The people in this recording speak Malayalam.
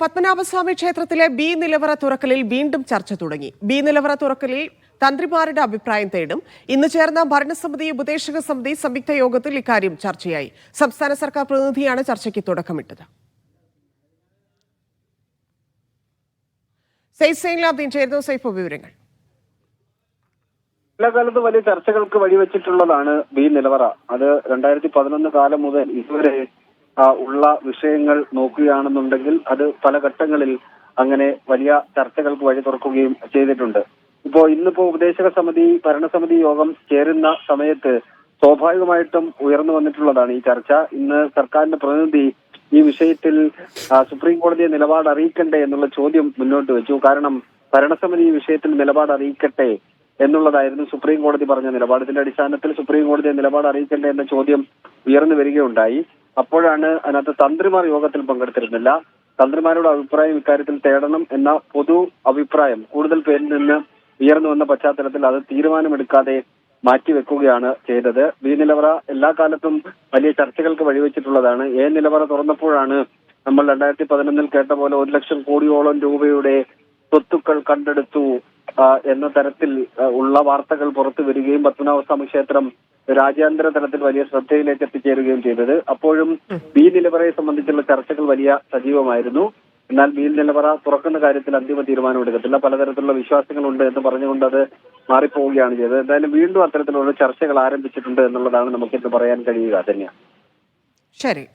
പത്മനാഭസ്വാമി ക്ഷേത്രത്തിലെ ബി നിലവറ തുറക്കലിൽ വീണ്ടും ചർച്ച തുടങ്ങി. ബി നിലവറ തുറക്കലിൽ തന്ത്രിമാരുടെ അഭിപ്രായം തേടും. ഇന്ന് ചേർന്ന ഭരണസമിതി ഉപദേശക സമിതി സംയുക്ത യോഗത്തിൽ ഇക്കാര്യം ചർച്ചയായി. സംസ്ഥാന സർക്കാർ പ്രതിനിധിയാണ് ചർച്ചയ്ക്ക് തുടക്കമിട്ടത്. സൈഫ് വിവരങ്ങൾ. എല്ലാ കാലത്ത് വലിയ ചർച്ചകൾക്ക് വഴിവെച്ചിട്ടുള്ളതാണ് ബി നിലവറ. അത് 2011 കാലം മുതൽ ഇതുവരെ ഉള്ള വിഷയങ്ങൾ നോക്കുകയാണെന്നുണ്ടെങ്കിൽ അത് പല ഘട്ടങ്ങളിൽ അങ്ങനെ വലിയ ചർച്ചകൾക്ക് വഴി തുറക്കുകയും ചെയ്തിട്ടുണ്ട്. ഇന്നിപ്പോ ഉപദേശക സമിതി ഭരണസമിതി യോഗം ചേരുന്ന സമയത്ത് സ്വാഭാവികമായിട്ടും ഉയർന്നു വന്നിട്ടുള്ളതാണ് ഈ ചർച്ച. ഇന്ന് സർക്കാരിന്റെ പ്രതിനിധി ഈ വിഷയത്തിൽ സുപ്രീം കോടതിയെ നിലപാട് അറിയിക്കണ്ടേ എന്നുള്ള ചോദ്യം മുന്നോട്ട് വെച്ചു. കാരണം ഭരണസമിതി ഈ വിഷയത്തിൽ നിലപാട് അറിയിക്കട്ടെ എന്നുള്ളതായിരുന്നു സുപ്രീം കോടതി പറഞ്ഞ നിലപാട്. ഇതിന്റെ അടിസ്ഥാനത്തിൽ സുപ്രീം കോടതിയെ നിലപാട് അറിയിക്കണ്ടേ എന്ന ചോദ്യം ഉയർന്നു വരികയുണ്ടായി. അപ്പോഴാണ് അതിനകത്ത് തന്ത്രിമാർ യോഗത്തിൽ പങ്കെടുത്തിരുന്നില്ല. തന്ത്രിമാരുടെ അഭിപ്രായം ഇക്കാര്യത്തിൽ തേടണം എന്ന പൊതു അഭിപ്രായം കൂടുതൽ പേരിൽ നിന്ന് ഉയർന്നു വന്ന പശ്ചാത്തലത്തിൽ അത് തീരുമാനമെടുക്കാതെ മാറ്റിവെക്കുകയാണ് ചെയ്തത്. ബി നിലവറ എല്ലാ കാലത്തും വലിയ ചർച്ചകൾക്ക് വഴിവെച്ചിട്ടുള്ളതാണ്. എ നിലവറ തുറന്നപ്പോഴാണ് നമ്മൾ 2011 കേട്ട പോലെ 1 ലക്ഷം കോടിയോളം രൂപയുടെ സ്വത്തുക്കൾ കണ്ടെടുത്തു എന്ന തരത്തിൽ ഉള്ള വാർത്തകൾ പുറത്തു വരികയും പത്മനാഭസ്വാമി ക്ഷേത്രം രാജ്യാന്തര തലത്തിൽ വലിയ ശ്രദ്ധയിലേക്ക് എത്തിച്ചേരുകയും ചെയ്തത്. അപ്പോഴും ബി നിലവറയെ സംബന്ധിച്ചുള്ള ചർച്ചകൾ വലിയ സജീവമായിരുന്നു. എന്നാൽ ബി നിലവറ തുറക്കുന്ന കാര്യത്തിൽ അന്തിമ തീരുമാനമെടുക്കത്തില്ല. പലതരത്തിലുള്ള വിശ്വാസങ്ങളുണ്ട് എന്ന് പറഞ്ഞുകൊണ്ട് അത് മാറിപ്പോവുകയാണ് ചെയ്തത്. എന്തായാലും വീണ്ടും അത്തരത്തിലുള്ള ചർച്ചകൾ ആരംഭിച്ചിട്ടുണ്ട് എന്നുള്ളതാണ് നമുക്കിന്ന് പറയാൻ കഴിയുക തന്നെയാണ്. ശരി.